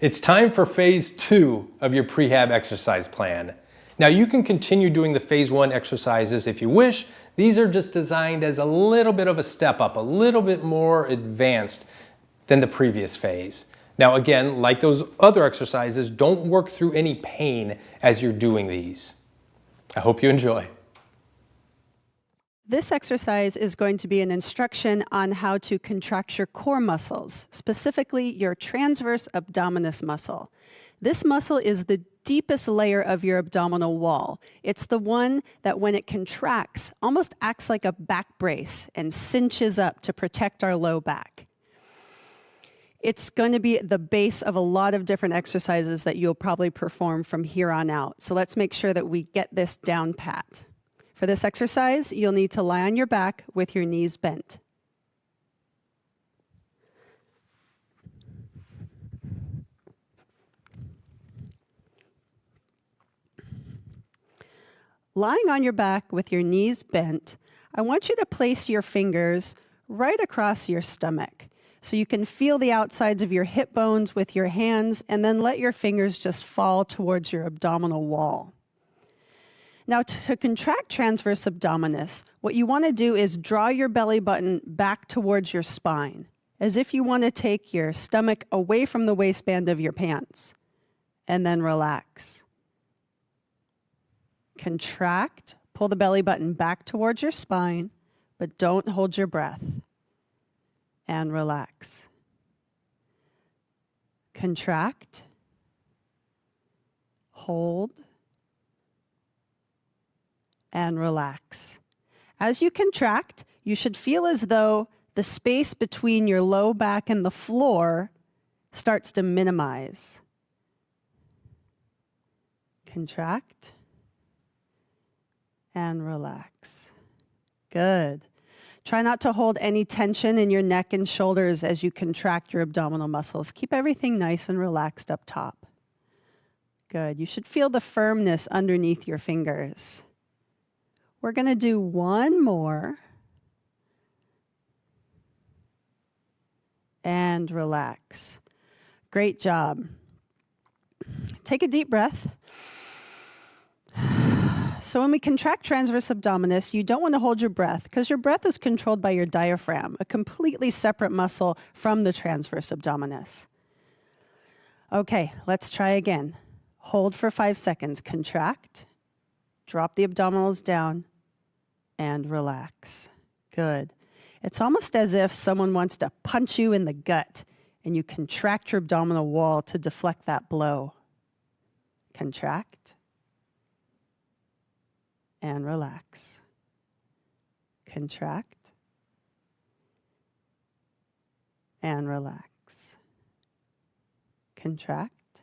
It's time for phase 2 of your prehab exercise plan. Now you can continue doing the phase 1 exercises if you wish. These are just designed as a little bit of a step up, a little bit more advanced than the previous phase. Now again, like those other exercises, don't work through any pain as you're doing these. I hope you enjoy. This exercise is going to be an instruction on how to contract your core muscles, specifically your transverse abdominis muscle. This muscle is the deepest layer of your abdominal wall. It's the one that when it contracts, almost acts like a back brace and cinches up to protect our low back. It's going to be the base of a lot of different exercises that you'll probably perform from here on out. So let's make sure that we get this down pat. For this exercise, you'll need to lie on your back with your knees bent. Lying on your back with your knees bent, I want you to place your fingers right across your stomach so you can feel the outsides of your hip bones with your hands and then let your fingers just fall towards your abdominal wall. Now, to contract transverse abdominis, what you want to do is draw your belly button back towards your spine, as if you want to take your stomach away from the waistband of your pants, and then relax. Contract, pull the belly button back towards your spine, but don't hold your breath, and relax. Contract, hold, and relax. As you contract, you should feel as though the space between your low back and the floor starts to minimize. Contract and relax. Good. Try not to hold any tension in your neck and shoulders as you contract your abdominal muscles. Keep everything nice and relaxed up top. Good. You should feel the firmness underneath your fingers. We're going to do one more. And relax. Great job. Take a deep breath. So when we contract transverse abdominis, you don't want to hold your breath because your breath is controlled by your diaphragm, a completely separate muscle from the transverse abdominis. Okay, let's try again. Hold for 5 seconds. Contract. Drop the abdominals down. And relax. Good. It's almost as if someone wants to punch you in the gut and you contract your abdominal wall to deflect that blow. Contract. And relax. Contract. And relax. Contract.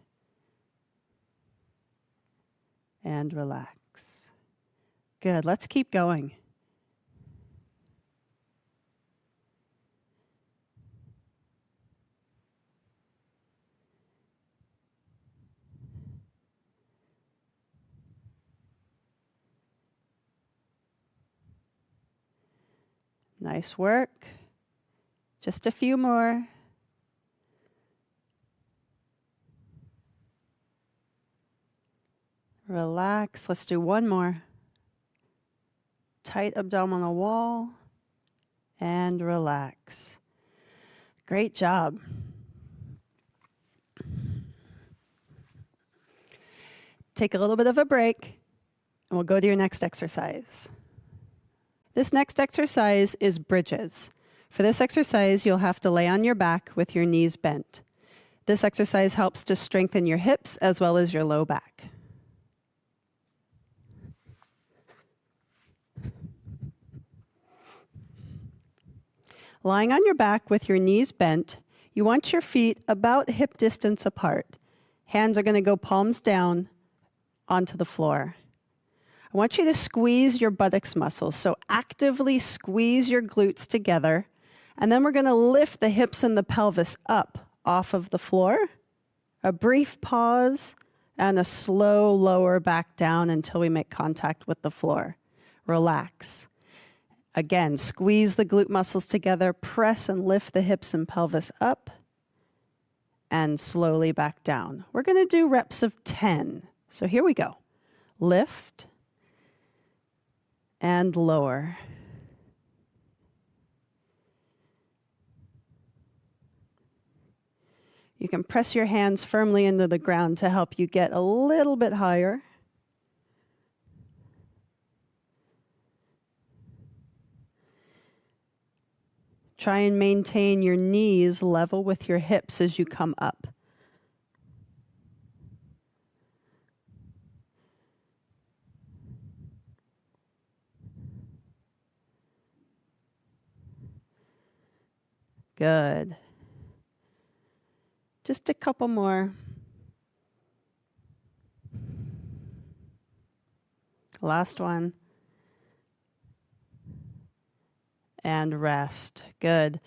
And relax. Good. Let's keep going. Nice work. Just a few more. Relax. Let's do one more. Tight abdominal wall. And relax. Great job. Take a little bit of a break, and we'll go to your next exercise. This next exercise is bridges. For this exercise, you'll have to lay on your back with your knees bent. This exercise helps to strengthen your hips as well as your low back. Lying on your back with your knees bent, you want your feet about hip distance apart. Hands are going to go palms down onto the floor. I want you to squeeze your buttocks muscles. So actively squeeze your glutes together. And then we're going to lift the hips and the pelvis up off of the floor. A brief pause and a slow lower back down until we make contact with the floor. Relax. Again, squeeze the glute muscles together, press and lift the hips and pelvis up, and slowly back down. We're going to do reps of 10. So here we go. Lift and lower. You can press your hands firmly into the ground to help you get a little bit higher. Try and maintain your knees level with your hips as you come up. Good. Just a couple more. Last one. And rest. Good.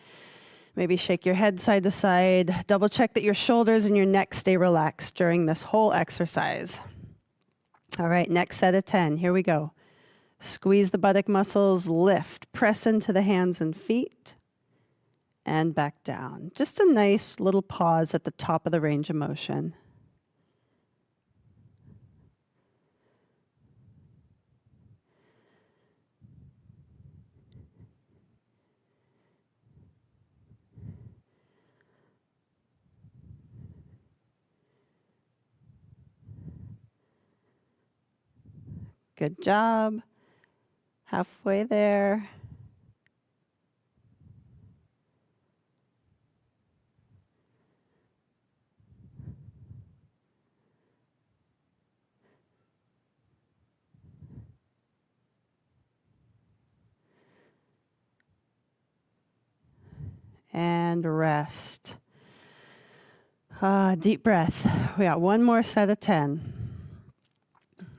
Maybe shake your head side to side. Double check that your shoulders and your neck stay relaxed during this whole exercise. All right, next set of 10. Here we go. Squeeze the buttock muscles, lift, press into the hands and feet, and back down. Just a nice little pause at the top of the range of motion. Good job. Halfway there. And rest. Deep breath. We got one more set of 10.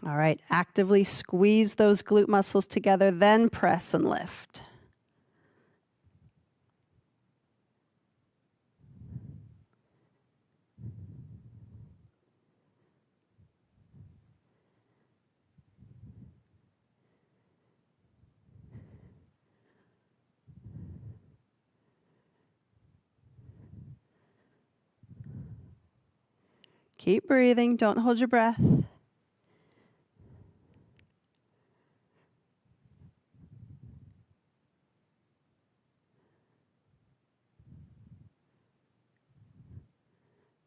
All right, actively squeeze those glute muscles together, then press and lift. Keep breathing, don't hold your breath.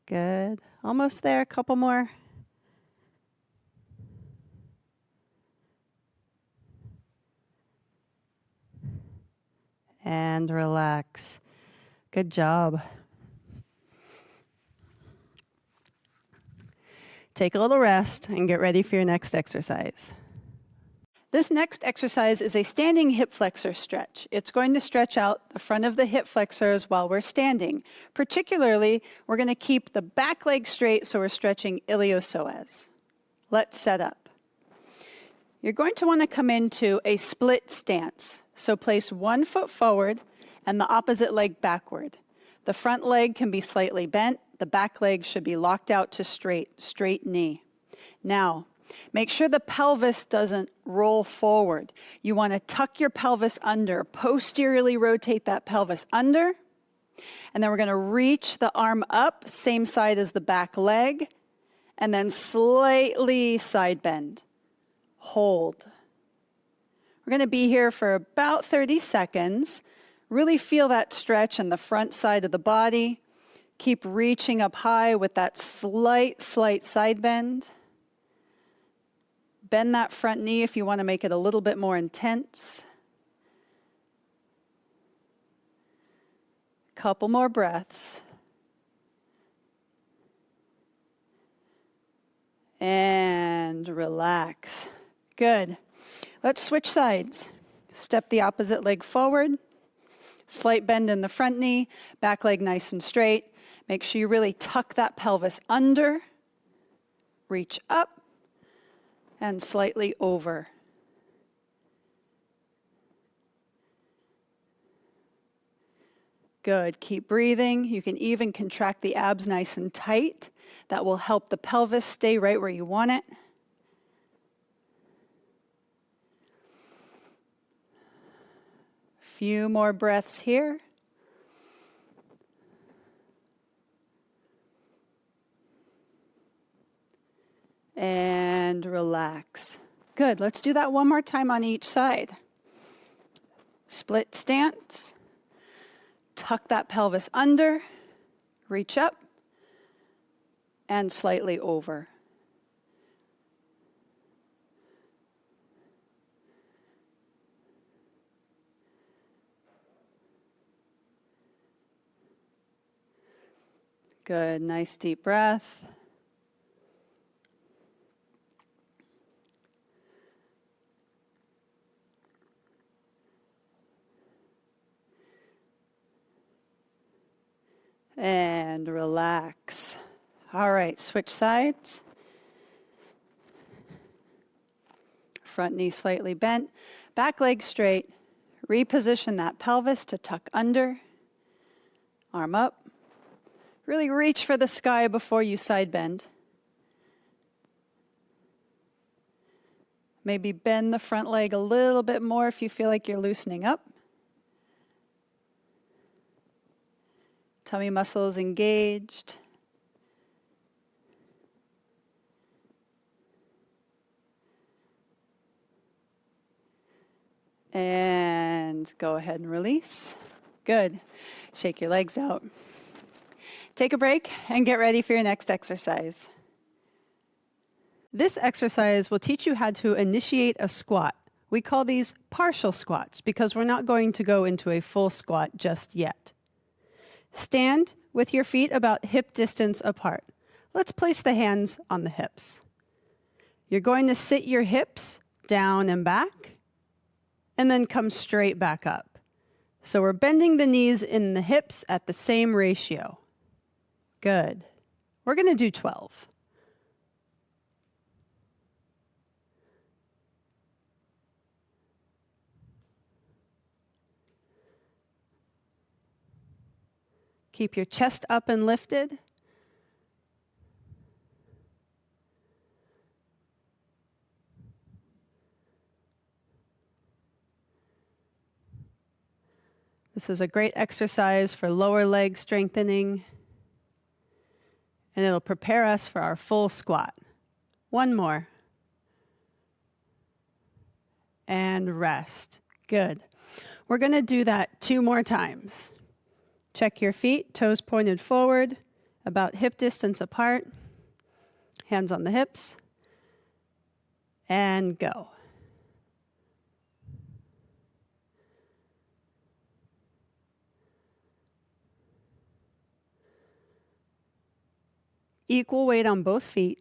Good. Almost there, a couple more. And relax. Good job. Take a little rest and get ready for your next exercise. This next exercise is a standing hip flexor stretch. It's going to stretch out the front of the hip flexors while we're standing. Particularly, we're going to keep the back leg straight, so we're stretching iliopsoas. Let's set up. You're going to want to come into a split stance. So place one foot forward and the opposite leg backward. The front leg can be slightly bent. The back leg should be locked out to straight knee. Now, make sure the pelvis doesn't roll forward. You want to tuck your pelvis under, posteriorly rotate that pelvis under, and then we're going to reach the arm up, same side as the back leg, and then slightly side bend. Hold. We're going to be here for about 30 seconds. Really feel that stretch in the front side of the body. Keep reaching up high with that slight side bend. Bend that front knee if you want to make it a little bit more intense. Couple more breaths. And relax. Good. Let's switch sides. Step the opposite leg forward. Slight bend in the front knee, back leg nice and straight. Make sure you really tuck that pelvis under. Reach up and slightly over. Good. Keep breathing. You can even contract the abs nice and tight. That will help the pelvis stay right where you want it. Few more breaths here. And relax. Good. Let's do that one more time on each side. Split stance. Tuck that pelvis under. Reach up. And slightly over. Good. Nice deep breath. And relax. All right, switch sides. Front knee slightly bent, back leg straight. Reposition that pelvis to tuck under. Arm up. Really reach for the sky before you side bend. Maybe bend the front leg a little bit more if you feel like you're loosening up. Tummy muscles engaged. And go ahead and release. Good. Shake your legs out. Take a break and get ready for your next exercise. This exercise will teach you how to initiate a squat. We call these partial squats because we're not going to go into a full squat just yet. Stand with your feet about hip distance apart. Let's place the hands on the hips. You're going to sit your hips down and back, and then come straight back up. So we're bending the knees in the hips at the same ratio. Good. We're going to do 12. Keep your chest up and lifted. This is a great exercise for lower leg strengthening, and it'll prepare us for our full squat. One more. And rest. Good. We're going to do that 2 more times. Check your feet, toes pointed forward, about hip distance apart, hands on the hips, and go. Equal weight on both feet.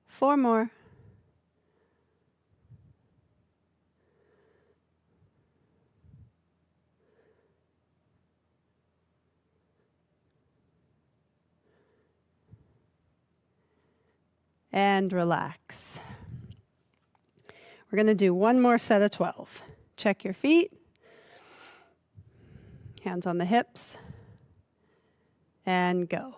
Four more. And relax. We're going to do one more set of 12. Check your feet. Hands on the hips. And go.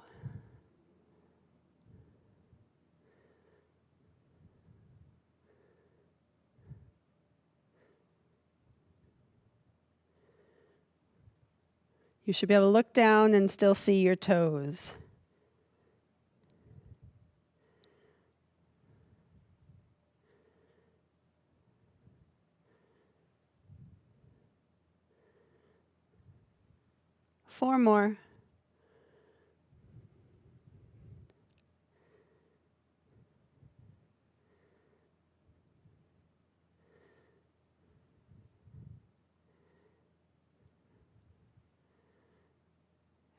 You should be able to look down and still see your toes. Four more.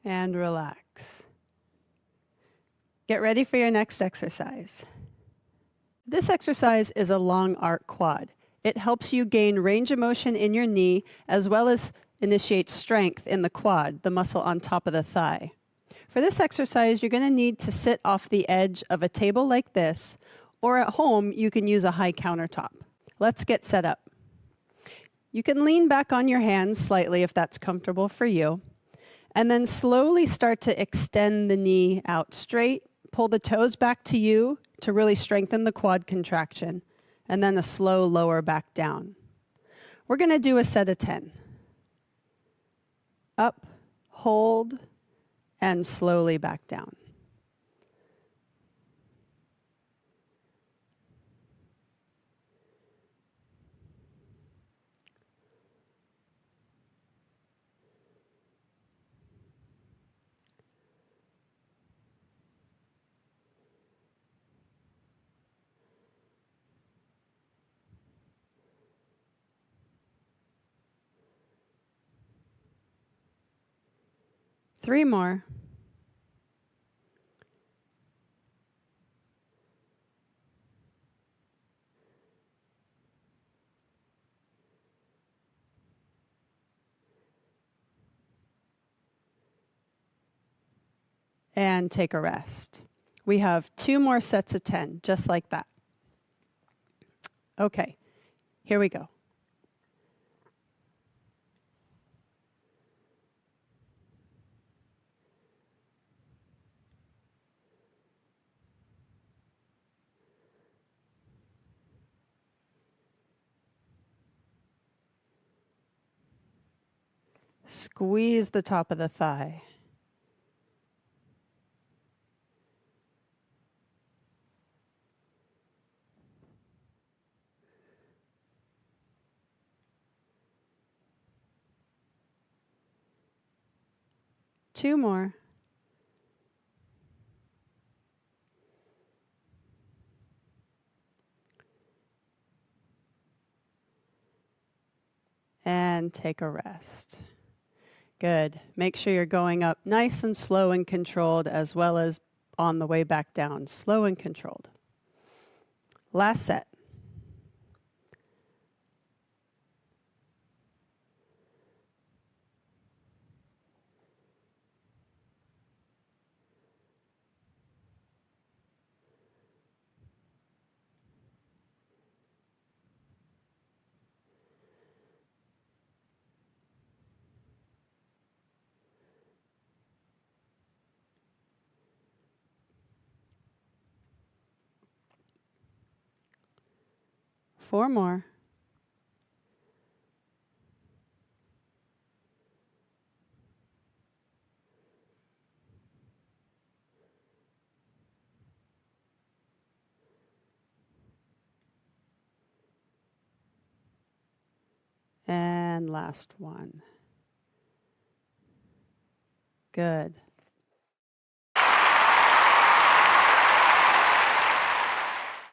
And relax. Get ready for your next exercise. This exercise is a long arc quad. It helps you gain range of motion in your knee as well as initiate strength in the quad, the muscle on top of the thigh. For this exercise, you're going to need to sit off the edge of a table like this, or at home, you can use a high countertop. Let's get set up. You can lean back on your hands slightly if that's comfortable for you. And then slowly start to extend the knee out straight. Pull the toes back to you to really strengthen the quad contraction. And then a slow lower back down. We're going to do a set of 10. Up, hold, and slowly back down. Three more. And take a rest. We have 2 more sets of 10, just like that. Okay, here we go. Squeeze the top of the thigh. Two more. And take a rest. Good. Make sure you're going up nice and slow and controlled, as well as on the way back down, slow and controlled. Last set. Four more. And last one. Good.